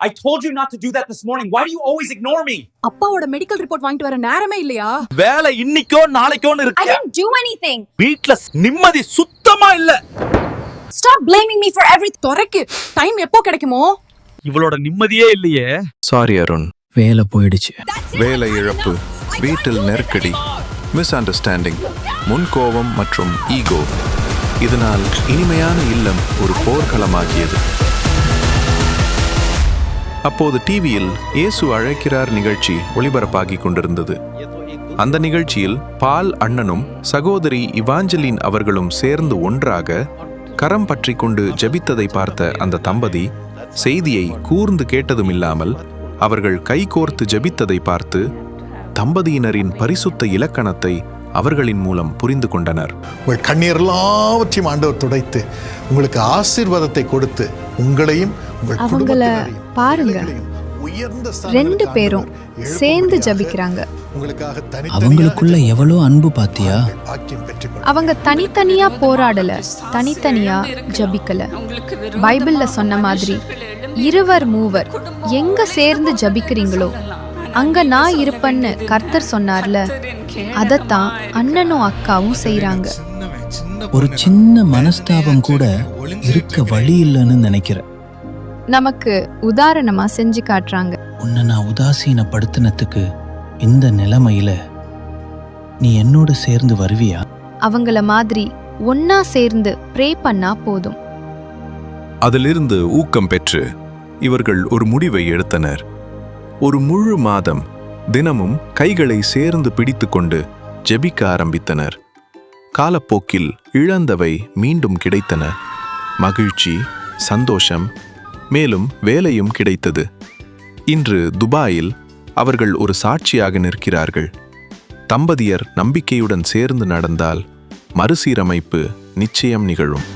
I told you not to do that this morning. Why do you always ignore me? அப்பாவோட medical report வாங்கிட்டு வர நேரமே இல்லையா? வேலை இன்னைக்கோ நாளைக்கோன்னு I இருக்கு. didn't do anything. வீட்ல நிம்மதி சுத்தமா இல்ல. Stop blaming me for everything. தொரைக்கு டைம் எப்போ கிடைக்குமோ? இவளோட நிம்மதியே இல்லையே. சாரி அருண், வேலை போயிடுச்சு. வேலை இழப்பு, வீட்டில் நெருக்கடி, மிஸ் அண்டர்ஸ்டாண்டிங், முன்கோபம் மற்றும் ஈகோ. இதனால் இனிமையான இல்லம் ஒரு போர்க்களமாகியது. அப்போது டிவியில் இயேசு அழைக்கிறார் நிகழ்ச்சி ஒளிபரப்பாகிக் கொண்டிருந்தது. அந்த நிகழ்ச்சியில் பால் அண்ணனும் சகோதரி இவாஞ்சலின் அவர்களும் சேர்ந்து ஒன்றாக கரம் பற்றி கொண்டு ஜெபித்ததை பார்த்த அந்த தம்பதி செய்தியை கூர்ந்து கேட்டதுமில்லாமல் அவர்கள் கைகோர்த்து ஜெபித்ததை பார்த்து தம்பதியினரின் பரிசுத்த இலக்கணத்தை அவர்களின் மூலம் புரிந்து கொண்டனர். உங்கள் கண்ணீர் எல்லாவற்றையும் ஆண்டவர் துடைத்து உங்களுக்கு ஆசீர்வாதத்தை கொடுத்து உங்களையும் உங்கள் அவங்கள பாருங்க, உயர்ந்த ரெண்டு பேரும் சேர்ந்து ஜபிக்கிறாங்க. அவங்களுக்குள்ள எவ்வளோ அன்பு பாத்தியா? அவங்க தனித்தனியா போராடல, தனித்தனியா ஜபிக்கல. பைபிள்ல சொன்ன மாதிரி இருவர் மூவர் எங்க சேர்ந்து ஜபிக்கிறீங்களோ அங்க நான் இருப்பேன்னு கர்த்தர் சொன்னார்ல, அதத்தான் அண்ணனும் அக்காவும் செய்யறாங்க. ஒரு சின்ன மனஸ்தாபம் கூட இருக்க வழி இல்லைன்னு நினைக்கிறேன். நமக்கு உதாரணமா செஞ்சு காட்டுறாங்க. உன்னை நான் உதாசீனப்படுத்தினத்துக்கு இந்த நிலைமையில நீ என்னோட சேர்ந்து வருவியா? அவங்கள மாதிரி ஒன்னா சேர்ந்து ப்ரே பண்ணா போதும். அதிலிருந்து ஊக்கம் பெற்று இவர்கள் ஒரு முடிவை எடுத்தனர். ஒரு முழு மாதம் தினமும் கைகளை சேர்ந்து பிடித்துக்கொண்டு ஜெபிக்க ஆரம்பித்தனர். காலப்போக்கில் இழந்தவை மீண்டும் கிடைத்தன. மகிழ்ச்சி, சந்தோஷம், மேலும் வேலையும் கிடைத்தது. இன்று துபாயில் அவர்கள் ஒரு சாட்சியாக நிற்கிறார்கள். தம்பதியர் நம்பிக்கையுடன் சேர்ந்து நடந்தால் மறுசீரமைப்பு நிச்சயம் நிகழும்.